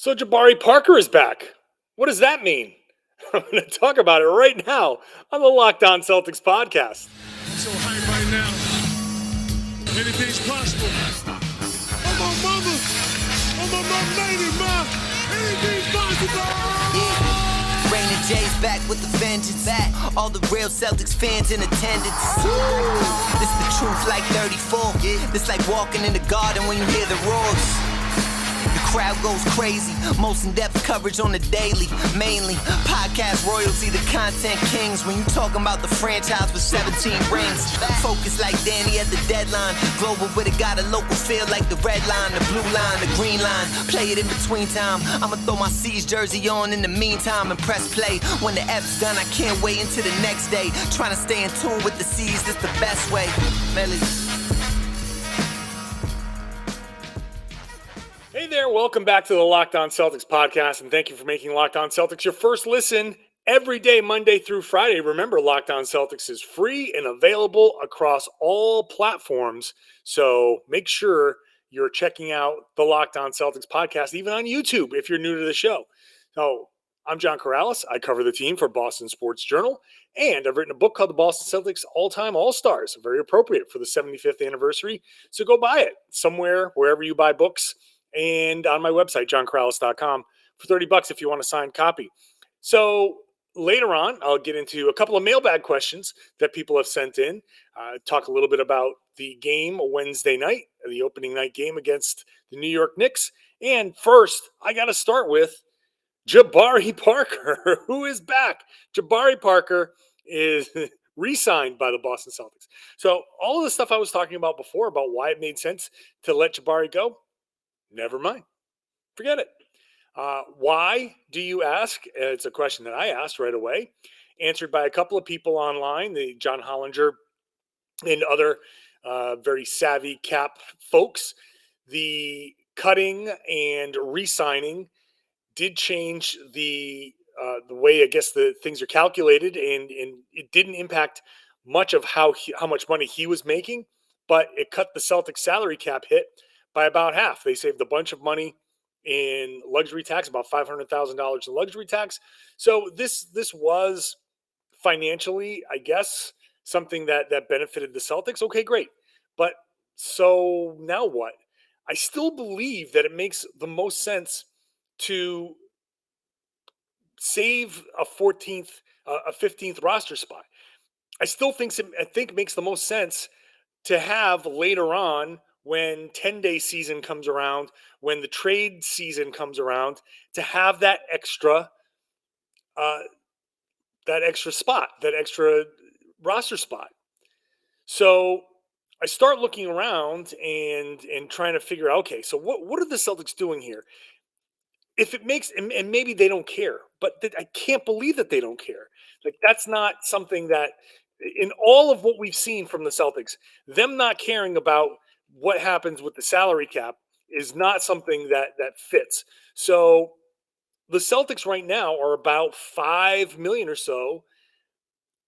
So Jabari Parker is back. What does that mean? I'm going to talk about it right now on the Locked On Celtics podcast. I'm so hyped right now. Anything's possible. I'm on mama. I'm on my lady, ma. Anything's possible. Rain and Jay's back with the vengeance. All the real Celtics fans in attendance. This the truth like 34. This like walking in the garden when you hear the roars. The crowd goes crazy. Most in-depth coverage on the daily. Mainly podcast royalty, the content kings. When you talking about the franchise with 17 rings. Focus like Danny at the deadline. Global with it, got a local feel like the red line, the blue line, the green line. Play it in between time. I'ma throw my C's jersey on in the meantime and press play. When the F's done, I can't wait until the next day. Trying to stay in tune with the C's, this the best way. Melly. Hey there, welcome back to the Locked On Celtics podcast, and thank you for making Locked On Celtics your first listen every day, Monday through Friday. Remember, Locked On Celtics is free and available across all platforms, so make sure you're checking out the Locked On Celtics podcast, even on YouTube if you're new to the show. So I'm John Karalis. I cover the team for Boston Sports Journal, and I've written a book called The Boston Celtics All-Time All-Stars, very appropriate for the 75th anniversary, so go buy it somewhere, wherever you buy books, and on my website, johnkaralis.com, for $30 if you want a signed copy. So later on, I'll get into a couple of mailbag questions that people have sent in, talk a little bit about the game Wednesday night, the opening night game against the New York Knicks. And first, I got to start with Jabari Parker, who is back. Jabari Parker is re-signed by the Boston Celtics. So all of the stuff I was talking about before about why it made sense to let Jabari go, never mind. Forget it. Why do you ask? It's a question that I asked right away, answered by a couple of people online, the John Hollinger and other very savvy cap folks. The cutting and re-signing did change the way, I guess, the things are calculated, and it didn't impact much of how much money he was making, but it cut the Celtics salary cap hit by about half. They saved a bunch of money in luxury tax, about $500,000 in luxury tax. So this was financially, I guess, something that benefited the Celtics. Okay, great. But so now what? I still believe that it makes the most sense to save a 15th roster spot. I think it makes the most sense to have later on, when 10-day season comes around, when the trade season comes around, to have that extra spot, that extra roster spot. So I start looking around and trying to figure out, okay, so what are the Celtics doing here? If it makes, and maybe they don't care, but I can't believe that they don't care. Like, that's not something that, in all of what we've seen from the Celtics, them not caring about what happens with the salary cap is not something that fits. So the Celtics right now are about $5 million or so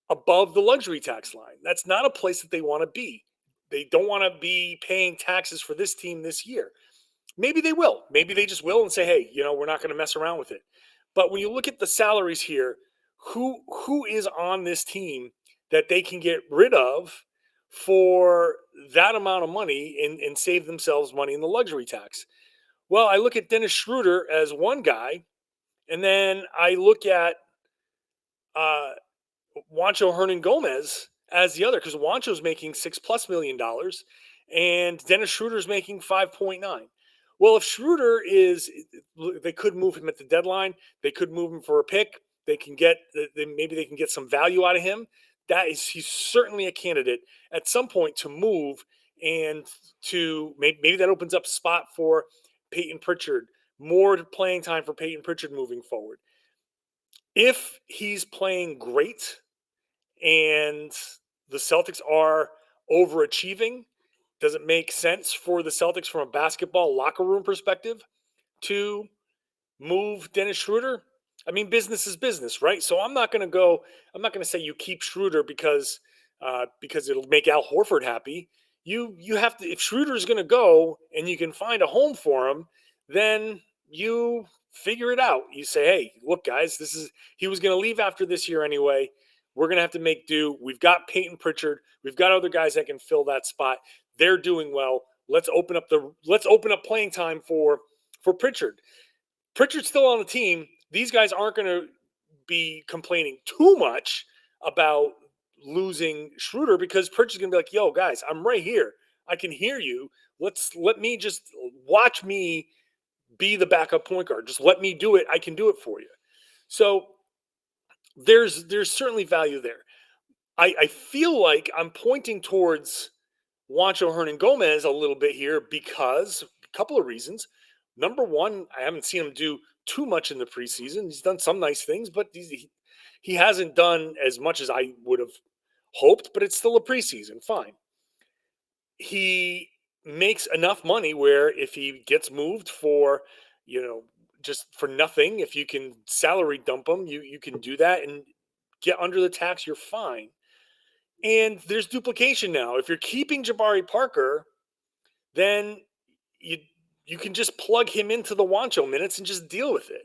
above the luxury tax line. That's not a place that they want to be. They don't want to be paying taxes for this team this year. Maybe they will. Maybe they just will and say, hey, we're not going to mess around with it. But when you look at the salaries here, who is on this team that they can get rid of for that amount of money and save themselves money in the luxury tax? Well, I look at Dennis Schroeder as one guy, and then I look at Juancho Hernan-Gomez as the other, because Juancho's making $6+ million, and Dennis Schroeder's making 5.9. Well, if Schroeder they could move him at the deadline. They could move him for a pick. Maybe they can get some value out of him. He's certainly a candidate at some point to move, and to maybe that opens up a spot for Peyton Pritchard, more playing time for Peyton Pritchard moving forward. If he's playing great and the Celtics are overachieving, does it make sense for the Celtics from a basketball locker room perspective to move Dennis Schroeder? I mean, business is business, right? So I'm not going to say you keep Schroeder because it'll make Al Horford happy. You have to, if Schroeder is going to go and you can find a home for him, then you figure it out. You say, hey, look, guys, he was going to leave after this year anyway. We're going to have to make do. We've got Peyton Pritchard. We've got other guys that can fill that spot. They're doing well. Let's open up playing time for Pritchard. Pritchard's still on the team. These guys aren't going to be complaining too much about losing Schroeder because Pritchard's going to be like, yo, guys, I'm right here. I can hear you. Let me just watch me be the backup point guard. Just let me do it. I can do it for you. So there's certainly value there. I feel like I'm pointing towards Juancho Hernan-Gomez a little bit here because a couple of reasons. Number one, I haven't seen him do too much in the preseason. He's done some nice things, but he hasn't done as much as I would have hoped, but it's still a preseason. Fine. He makes enough money where if he gets moved for, just for nothing, if you can salary dump him, you can do that and get under the tax, you're fine. And there's duplication now. If you're keeping Jabari Parker, then you can just plug him into the Juancho minutes and just deal with it.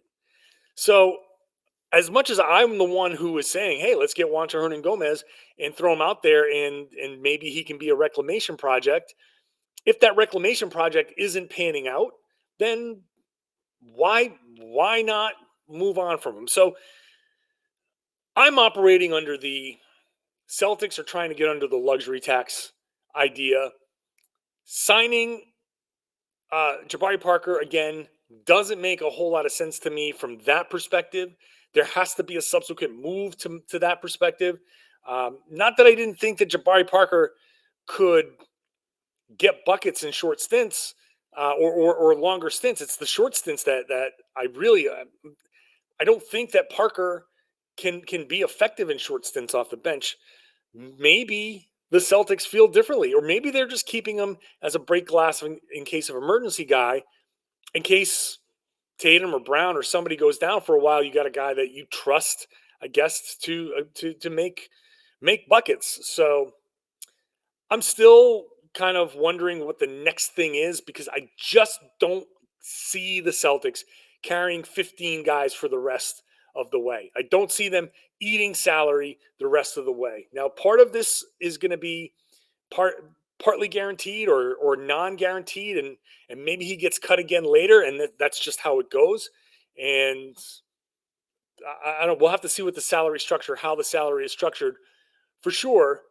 So as much as I'm the one who is saying, hey, let's get Juancho Hernan-Gomez and throw him out there and maybe he can be a reclamation project. If that reclamation project isn't panning out, then why not move on from him? So I'm operating under the Celtics are trying to get under the luxury tax idea. Signing Jabari Parker, again, doesn't make a whole lot of sense to me from that perspective. There has to be a subsequent move to that perspective. Not that I didn't think that Jabari Parker could get buckets in short stints or longer stints. It's the short stints that I really I don't think that Parker can be effective in short stints off the bench. Maybe the Celtics feel differently, or maybe they're just keeping him as a break glass in case of emergency guy, in case Tatum or Brown or somebody goes down for a while. You got a guy that you trust, I guess, to make buckets. So I'm still kind of wondering what the next thing is because I just don't see the Celtics carrying 15 guys for the rest of the way. I don't see them eating salary the rest of the way. Now, part of this is going to be partly guaranteed or non-guaranteed, and maybe he gets cut again later, and that's just how it goes. And I don't. We'll have to see what the salary structure, how the salary is structured, for sure.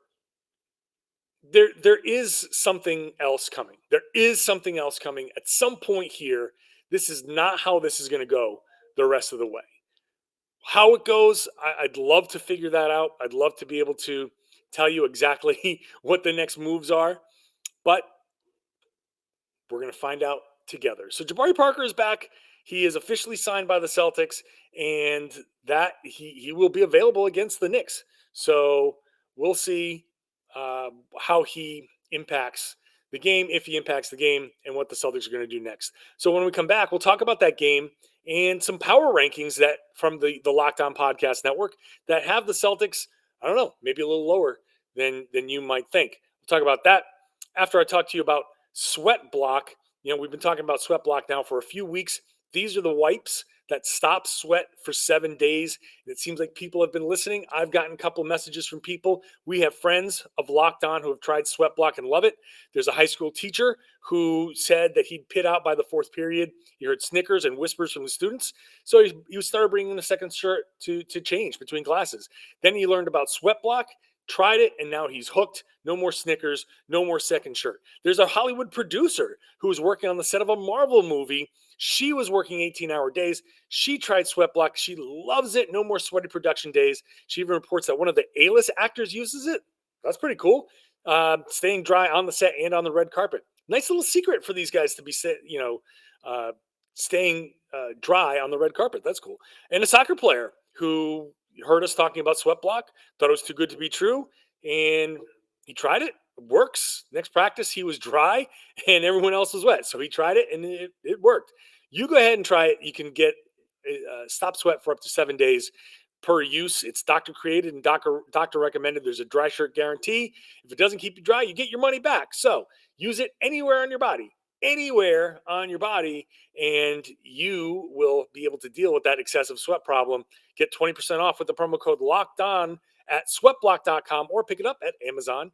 There is something else coming. There is something else coming at some point here. This is not how this is going to go the rest of the way. How it goes, I'd love to figure that out. I'd love to be able to tell you exactly what the next moves are, but we're going to find out together. So Jabari Parker is back. He is officially signed by the Celtics, and that he will be available against the Knicks. So we'll see how he impacts the game, if he impacts the game, and what the Celtics are going to do next. So when we come back, we'll talk about that game and some power rankings that from the Locked On Podcast Network that have the Celtics, I don't know, maybe a little lower than you might think. We'll talk about that after I talk to you about SweatBlock. We've been talking about SweatBlock now for a few weeks. These are the wipes that stop sweat for 7 days. And it seems like people have been listening. I've gotten a couple of messages from people. We have friends of Locked On who have tried SweatBlock and love it. There's a high school teacher who said that he'd pit out by the fourth period. He heard snickers and whispers from the students. So he started bringing a second shirt to change between classes. Then he learned about SweatBlock, tried it, and now he's hooked. No more Snickers, no more second shirt. There's a Hollywood producer who was working on the set of a Marvel movie. She was working 18-hour days. She tried SweatBlock. She loves it. No more sweaty production days. She even reports that one of the A-list actors uses it. That's pretty cool. Staying dry on the set and on the red carpet. Nice little secret for these guys to be, staying dry on the red carpet. That's cool. And a soccer player who heard us talking about SweatBlock, thought it was too good to be true, and he tried it. It works. Next practice, he was dry, and everyone else was wet. So he tried it, and it worked. You go ahead and try it. You can get stop sweat for up to 7 days per use. It's doctor created and doctor recommended. There's a dry shirt guarantee. If it doesn't keep you dry, you get your money back. So use it anywhere on your body. anywhere on your body, and you will be able to deal with that excessive sweat problem. Get 20% off with the promo code LOCKEDON at sweatblock.com or pick it up at Amazon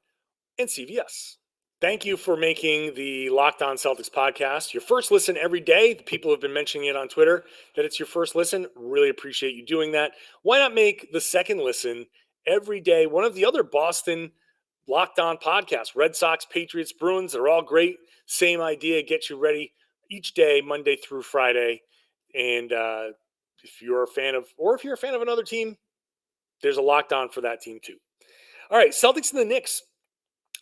and CVS. Thank you for making the Locked On Celtics podcast your first listen every day. The people have been mentioning it on Twitter that it's your first listen. Really appreciate you doing that. Why not make the second listen every day one of the other Boston Locked On podcasts? Red Sox, Patriots, Bruins, they're all great. Same idea, get you ready each day, Monday through Friday. And if you're a fan of another team, there's a Locked On for that team too. All right, Celtics and the Knicks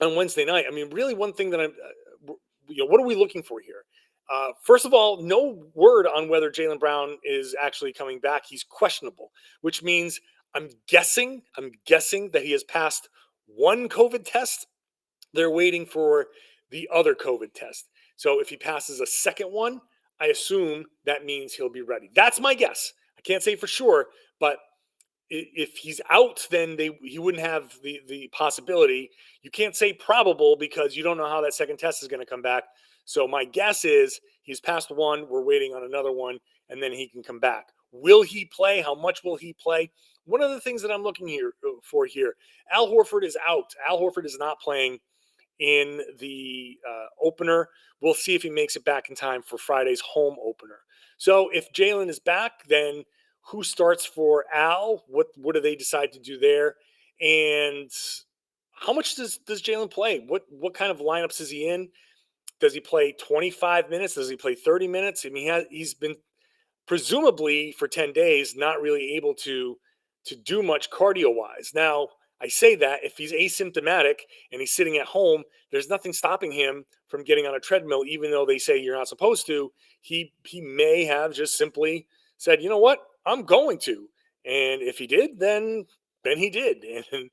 on Wednesday night. I mean, really, one thing that what are we looking for here? First of all, no word on whether Jaylen Brown is actually coming back. He's questionable, which means I'm guessing that he has passed one COVID test. They're waiting for the other COVID test. So if he passes a second one, I assume that means he'll be ready. That's my guess. I can't say for sure, but if he's out, then he wouldn't have the possibility. You can't say probable because you don't know how that second test is going to come back. So my guess is he's passed one. We're waiting on another one, and then he can come back. Will he play? How much will he play? One of the things that I'm looking for here, Al Horford is out. Al Horford is not playing in the opener. We'll see if he makes it back in time for Friday's home opener. So if Jaylen is back, then who starts for Al? What do they decide to do there? And how much does Jaylen play? What kind of lineups is he in? Does he play 25 minutes? Does he play 30 minutes? I mean, he's been presumably for 10 days not really able to do much cardio-wise. Now, I say that if he's asymptomatic and he's sitting at home, there's nothing stopping him from getting on a treadmill, even though they say you're not supposed to. He may have just simply said, you know what, I'm going to. And if he did, then he did. And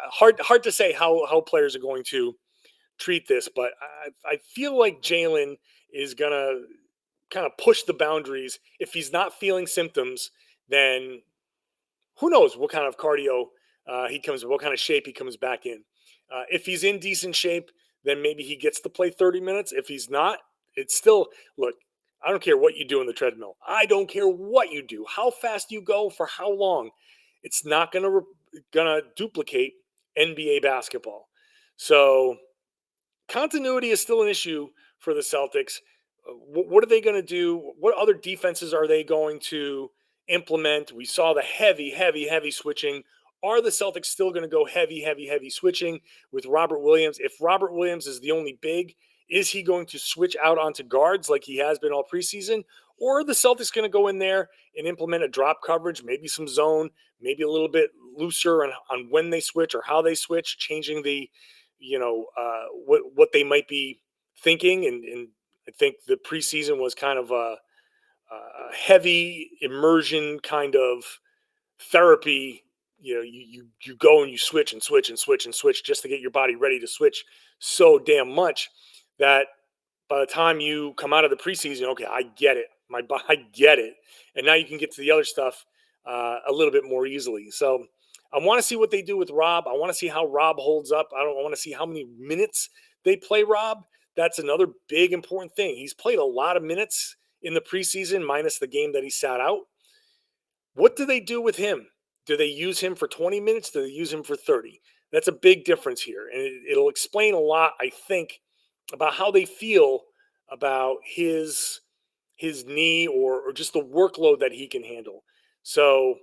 hard to say how players are going to treat this, but I feel like Jaylen is going to kind of push the boundaries. If he's not feeling symptoms, then who knows what kind of cardio what kind of shape he comes back in. If he's in decent shape, then maybe he gets to play 30 minutes. If he's not, it's still, look, I don't care what you do in the treadmill. I don't care what you do, how fast you go, for how long. It's not gonna duplicate NBA basketball. So continuity is still an issue for the Celtics. What are they going to do? What other defenses are they going to implement? We saw the heavy switching. Are the Celtics still going to go heavy switching with Robert Williams? If Robert Williams is the only big, is he going to switch out onto guards like he has been all preseason? Or are the Celtics going to go in there and implement a drop coverage, maybe some zone, maybe a little bit looser on when they switch or how they switch, changing the, what they might be thinking? And I think the preseason was kind of a heavy immersion kind of therapy. You go and you switch just to get your body ready to switch so damn much that by the time you come out of the preseason, okay, I get it. I get it. And now you can get to the other stuff a little bit more easily. So I want to see what they do with Rob. I want to see how Rob holds up. I want to see how many minutes they play Rob. That's another big important thing. He's played a lot of minutes in the preseason, minus the game that he sat out. What do they do with him? Do they use him for 20 minutes? Do they use him for 30? That's a big difference here. And it'll explain a lot, I think, about how they feel about his knee or just the workload that he can handle. So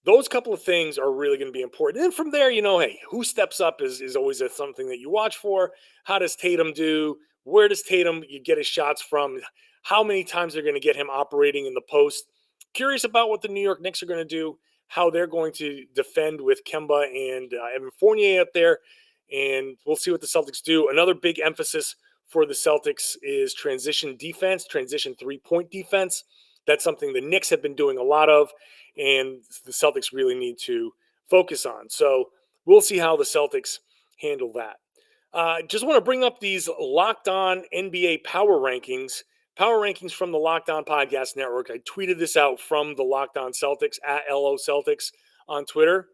those couple of things are really going to be important. And from there, hey, who steps up is always something that you watch for. How does Tatum do? Where does Tatum get his shots from? How many times they're going to get him operating in the post? Curious about what the New York Knicks are going to do, how they're going to defend with Kemba and Evan Fournier out there. And we'll see what the Celtics do. Another big emphasis for the Celtics is transition defense, transition three-point defense. That's something the Knicks have been doing a lot of, and the Celtics really need to focus on. So we'll see how the Celtics handle that. Just want to bring up these Locked On NBA Power Rankings from the Locked On Podcast Network. I tweeted this out from the Locked On Celtics at LO Celtics on Twitter.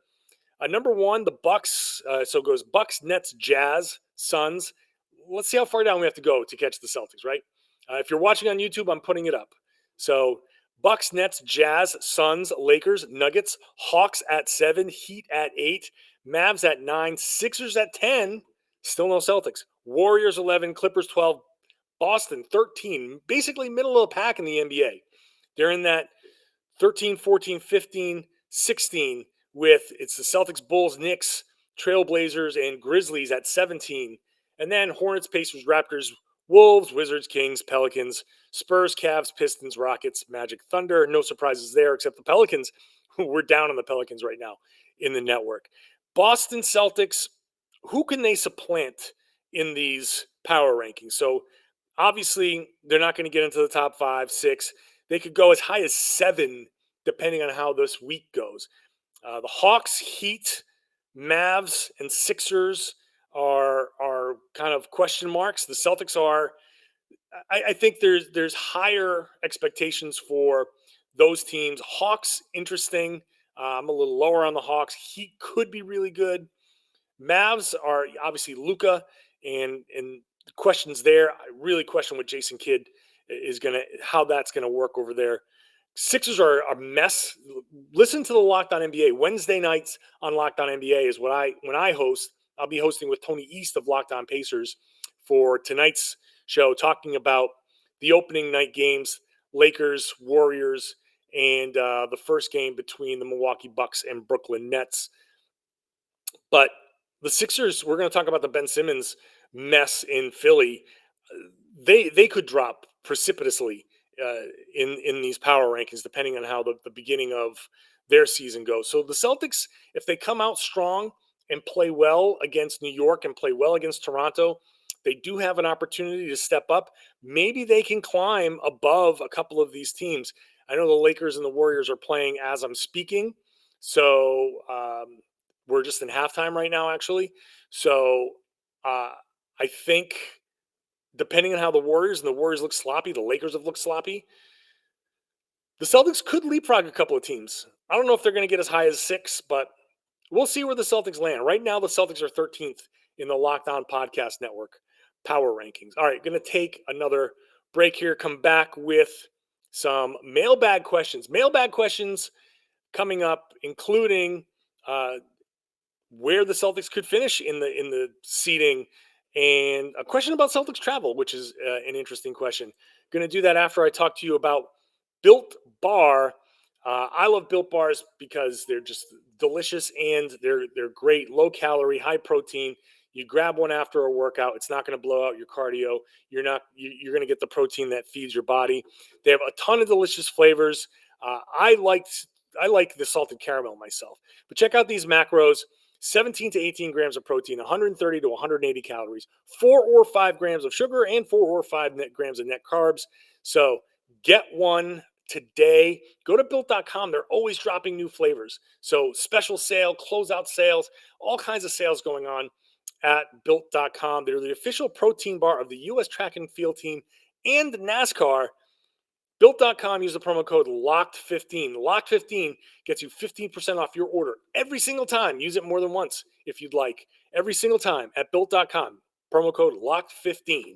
Number one, the Bucks. So it goes Bucks, Nets, Jazz, Suns. let's see how far down we have to go to catch the Celtics, right? If you're watching on YouTube, I'm putting it up. So Bucks, Nets, Jazz, Suns, Lakers, Nuggets, Hawks at 7, Heat at 8, Mavs at 9, Sixers at 10, still no Celtics, Warriors 11, Clippers 12, Boston 13, basically middle of the pack in the NBA. They're in that 13, 14, 15, 16 with it's the Celtics, Bulls, Knicks, Trailblazers, and Grizzlies at 17. And then Hornets, Pacers, Raptors, Wolves, Wizards, Kings, Pelicans, Spurs, Cavs, Pistons, Rockets, Magic, Thunder. No surprises there except the Pelicans. We're down on the Pelicans right now in the network. Boston Celtics, who can they supplant in these power rankings? So obviously, they're not going to get into the top 5, 6. They could go as high as 7, depending on how this week goes. The Hawks, Heat, Mavs, and Sixers are kind of question marks. The Celtics are. I think there's higher expectations for those teams. Hawks, interesting. I'm a little lower on the Hawks. Heat could be really good. Mavs are obviously Luka, and the questions there. I really question what Jason Kidd is how that's gonna work over there. Sixers are a mess. Listen to the Locked On NBA Wednesday nights on Locked On NBA is when I host. I'll be hosting with Tony East of Locked On Pacers for tonight's show, talking about the opening night games, Lakers, Warriors, and the first game between the Milwaukee Bucks and Brooklyn Nets. But the Sixers, we're going to talk about the Ben Simmons mess in Philly. They could drop precipitously in these power rankings, depending on how the beginning of their season goes. So the Celtics, if they come out strong and play well against New York and play well against Toronto, they do have an opportunity to step up. Maybe they can climb above a couple of these teams. I know the Lakers and the Warriors are playing as I'm speaking. So we're just in halftime right now, actually. So I think depending on how the Warriors look sloppy, the Lakers have looked sloppy, the Celtics could leapfrog a couple of teams. I don't know if they're going to get as high as 6, but we'll see where the Celtics land. Right now, the Celtics are 13th in the Locked On Podcast Network power rankings. All right, going to take another break here, come back with some mailbag questions. Mailbag questions coming up, including where the Celtics could finish in the seeding, and a question about Celtics travel, which is an interesting question. Going to do that after I talk to you about Built Bar. I love Built Bars because they're just delicious and they're great, low calorie, high protein. You grab one after a workout, it's not going to blow out your cardio. You're going to get the protein that feeds your body. They have a ton of delicious flavors. I like the salted caramel myself, but check out these macros. 17 to 18 grams of protein, 130 to 180 calories, 4 or 5 grams of sugar, and 4 or 5 grams of net carbs. So get one today. Go to Built.com. They're always dropping new flavors. So special sale, closeout sales, all kinds of sales going on at Built.com. They're the official protein bar of the U.S. track and field team and NASCAR. Built.com, use the promo code LOCKED15. LOCKED15 gets you 15% off your order every single time. Use it more than once if you'd like. Every single time at Built.com. Promo code LOCKED15.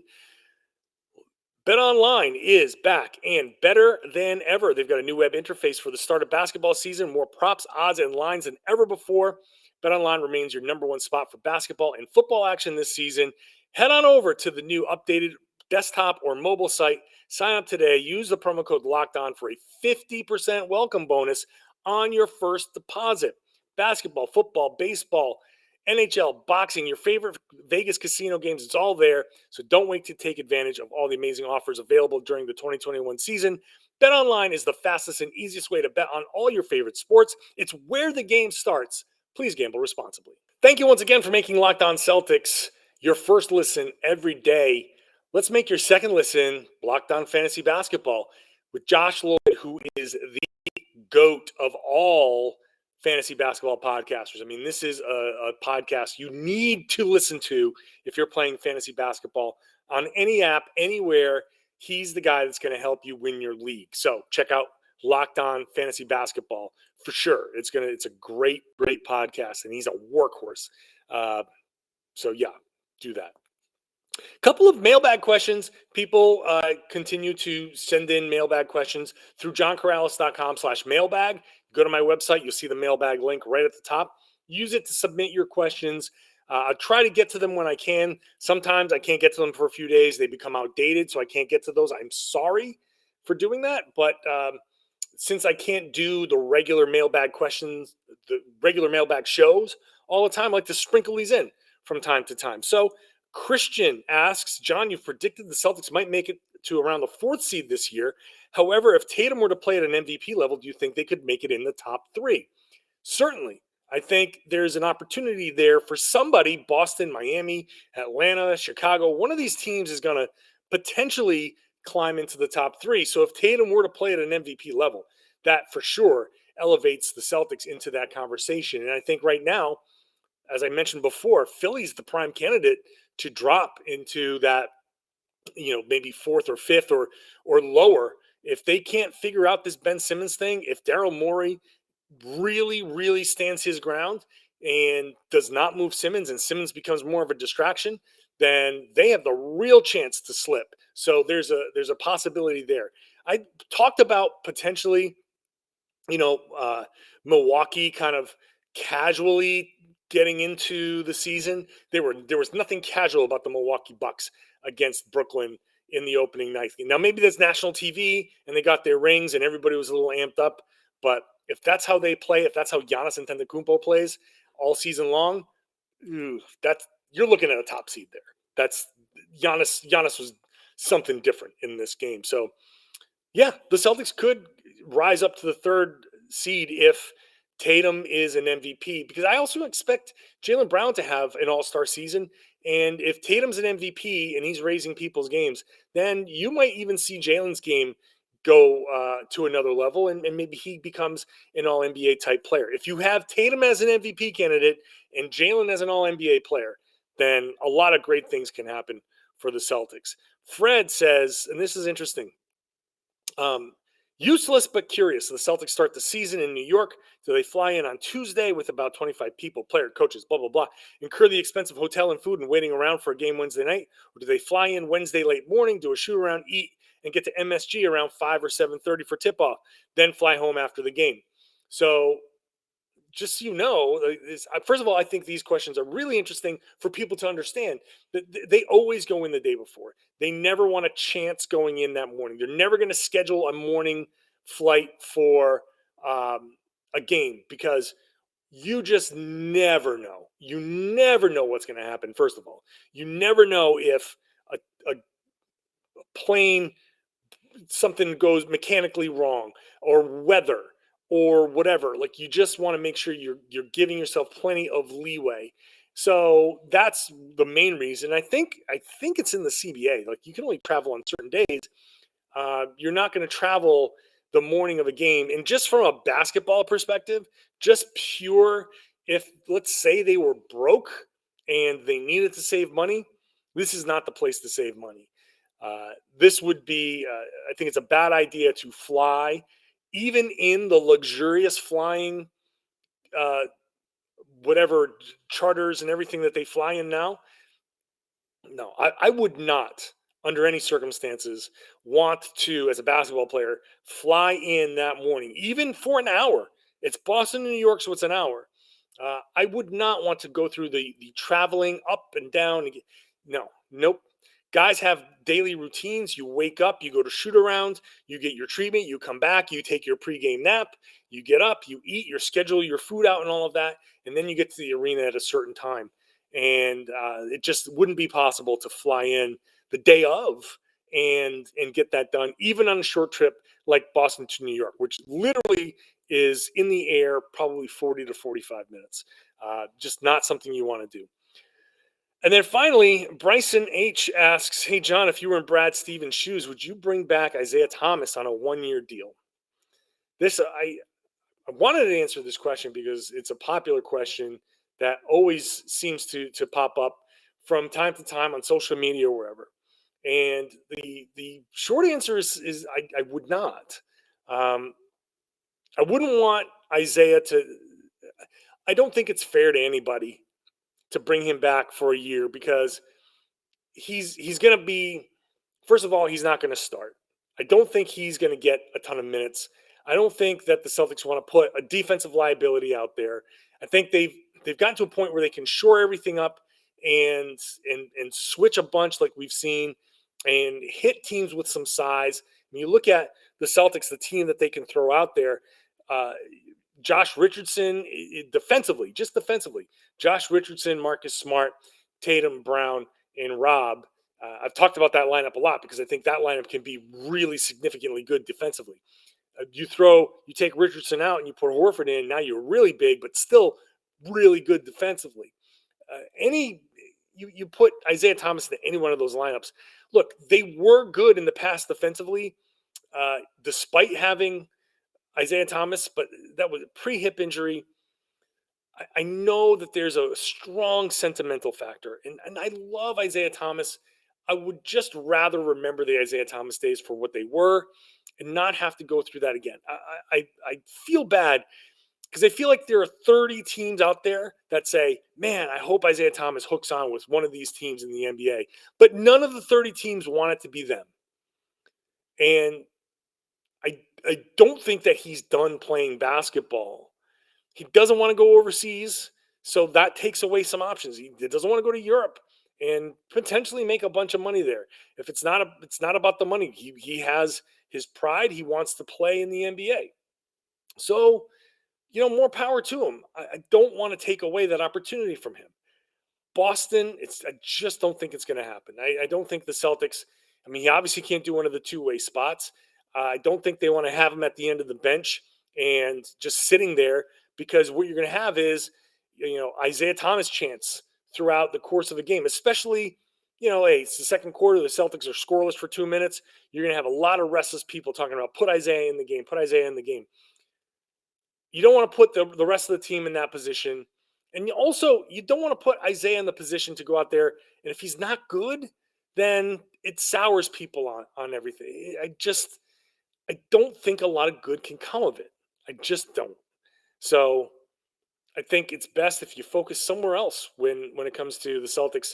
BetOnline is back and better than ever. They've got a new web interface for the start of basketball season. More props, odds, and lines than ever before. BetOnline remains your number one spot for basketball and football action this season. Head on over to the new updated desktop or mobile site. Sign up today. Use the promo code LOCKEDON for a 50% welcome bonus on your first deposit. Basketball, football, baseball, NHL, boxing, your favorite Vegas casino games, it's all there. So don't wait to take advantage of all the amazing offers available during the 2021 season. BetOnline is the fastest and easiest way to bet on all your favorite sports. It's where the game starts. Please gamble responsibly. Thank you once again for making Locked On Celtics your first listen every day. Let's make your second listen Locked On Fantasy Basketball with Josh Lloyd, who is the GOAT of all fantasy basketball podcasters. I mean, this is a podcast you need to listen to if you're playing fantasy basketball on any app, anywhere. He's the guy that's going to help you win your league. So check out Locked On Fantasy Basketball for sure. It's a great podcast, and he's a workhorse. So yeah, do that. Couple of mailbag questions. People continue to send in mailbag questions through johnkaralis.com/mailbag. Go to my website. You'll see the mailbag link right at the top. Use it to submit your questions. I try to get to them when I can. Sometimes I can't get to them for a few days. They become outdated, so I can't get to those. I'm sorry for doing that. But since I can't do the regular mailbag questions, the regular mailbag shows all the time, I like to sprinkle these in from time to time. So Christian asks, John, you've predicted the Celtics might make it to around the 4th seed this year. However, if Tatum were to play at an MVP level, do you think they could make it in the top 3? Certainly. I think there's an opportunity there for somebody, Boston, Miami, Atlanta, Chicago. One of these teams is going to potentially climb into the top 3. So if Tatum were to play at an MVP level, that for sure elevates the Celtics into that conversation. And I think right now, as I mentioned before, Philly's the prime candidate to drop into that, maybe 4th or 5th or lower. If they can't figure out this Ben Simmons thing, if Daryl Morey really, really stands his ground and does not move Simmons and Simmons becomes more of a distraction, then they have the real chance to slip. So there's a possibility there. I talked about potentially, Milwaukee kind of casually getting into the season. There was nothing casual about the Milwaukee Bucks against Brooklyn in the opening night. Now maybe that's national TV and they got their rings and everybody was a little amped up, but if that's how they play, if that's how Giannis Antetokounmpo plays all season long, you're looking at a top seed there. That's Giannis. Giannis was something different in this game. So, yeah, the Celtics could rise up to the 3rd seed if Tatum is an MVP, because I also expect Jaylen Brown to have an all-star season. And if Tatum's an MVP and he's raising people's games, then you might even see Jaylen's game go to another level, and maybe he becomes an all-NBA type player. If you have Tatum as an MVP candidate and Jaylen as an all-NBA player, then a lot of great things can happen for the Celtics. Fred says, and this is interesting, useless but curious. The Celtics start the season in New York. Do they fly in on Tuesday with about 25 people, player, coaches, blah, blah, blah, incur the expense of hotel and food and waiting around for a game Wednesday night? Or do they fly in Wednesday late morning, do a shoot around, eat, and get to MSG around 5 or 7:30 for tip-off, then fly home after the game? So just so you know, first of all, I think these questions are really interesting for people to understand that they always go in the day before. They never want a chance going in that morning. They're never going to schedule a morning flight for a game because you just never know. You never know what's going to happen, first of all. You never know if a plane, something goes mechanically wrong, or weather, or whatever. Like, you just want to make sure you're giving yourself plenty of leeway. So that's the main reason. I think it's in the CBA. Like, you can only travel on certain days. You're not going to travel the morning of a game. And just from a basketball perspective, just pure, if let's say they were broke and they needed to save money, this is not the place to save money. This would be, I think it's a bad idea to fly, even in the luxurious flying, whatever charters and everything that they fly in now. No, I would not, under any circumstances, want to, as a basketball player, fly in that morning, even for an hour. It's Boston, New York, so it's an hour. I would not want to go through the traveling up and down. Nope. Guys have daily routines. You wake up, you go to shoot around, you get your treatment, you come back, you take your pregame nap, you get up, you eat, you schedule your food out and all of that, and then you get to the arena at a certain time. And it just wouldn't be possible to fly in the day of and get that done, even on a short trip like Boston to New York, which literally is in the air probably 40 to 45 minutes. Just not something you want to do. And then finally, Bryson H. asks, hey, John, if you were in Brad Stevens' shoes, would you bring back Isaiah Thomas on a one-year deal? I wanted to answer this question because it's a popular question that always seems to pop up from time to time on social media or wherever. And the short answer is I would not. I wouldn't want Isaiah to – I don't think it's fair to anybody to bring him back for a year because he's going to be, first of all, he's not going to start. I don't think he's going to get a ton of minutes. I don't think that the Celtics want to put a defensive liability out there. I think they've gotten to a point where they can shore everything up and switch a bunch like we've seen and hit teams with some size. When you look at the Celtics, the team that they can throw out there, Josh Richardson, defensively, Josh Richardson, Marcus Smart, Tatum, Brown, and Rob. I've talked about that lineup a lot because I think that lineup can be really significantly good defensively. You take Richardson out and you put Horford in, now you're really big, but still really good defensively. You put Isaiah Thomas into any one of those lineups. Look, they were good in the past defensively, despite having Isaiah Thomas, but that was a pre-hip injury. I know that there's a strong sentimental factor, and I love Isaiah Thomas. I would just rather remember the Isaiah Thomas days for what they were and not have to go through that again. I feel bad because I feel like there are 30 teams out there that say, man, I hope Isaiah Thomas hooks on with one of these teams in the NBA. But none of the 30 teams want it to be them. And I don't think that he's done playing basketball. He doesn't want to go overseas, so that takes away some options. He doesn't want to go to Europe and potentially make a bunch of money there. If it's not about the money. He has his pride. He wants to play in the NBA. So, more power to him. I don't want to take away that opportunity from him. Boston, I just don't think it's going to happen. I don't think the Celtics, he obviously can't do one of the two-way spots. I don't think they want to have him at the end of the bench and just sitting there, because what you're going to have is, Isaiah Thomas chance throughout the course of a game, especially, hey, it's the second quarter. The Celtics are scoreless for 2 minutes. You're going to have a lot of restless people talking about put Isaiah in the game. You don't want to put the rest of the team in that position. And you don't want to put Isaiah in the position to go out there. And if he's not good, then it sours people on everything. I don't think a lot of good can come of it. I just don't. So I think it's best if you focus somewhere else when it comes to the Celtics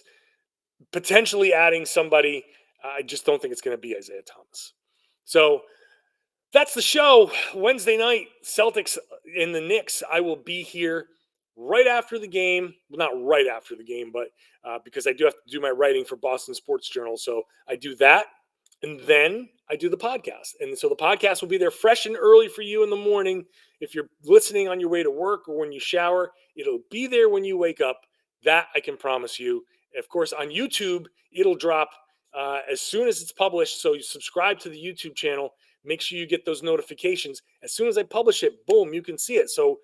potentially adding somebody. I just don't think it's going to be Isaiah Thomas. So that's the show. Wednesday night, Celtics and the Knicks. I will be here right after the game. Well, not right after the game, but because I do have to do my writing for Boston Sports Journal. So I do that, and then I do the podcast. And so the podcast will be there fresh and early for you in the morning. If you're listening on your way to work or when you shower, it'll be there when you wake up. That I can promise you. Of course, on YouTube, it'll drop as soon as it's published. So you subscribe to the YouTube channel. Make sure you get those notifications. As soon as I publish it, boom, you can see it. So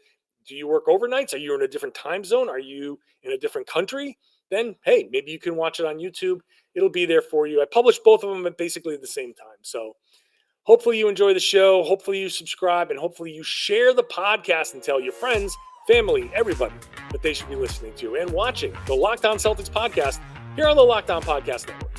do you work overnights? Are you in a different time zone? Are you in a different country? Then, hey, maybe you can watch it on YouTube. It'll be there for you. I publish both of them at basically the same time. So hopefully you enjoy the show. Hopefully you subscribe, and hopefully you share the podcast and tell your friends, family, everybody that they should be listening to and watching the Locked On Celtics podcast here on the Locked On Podcast Network.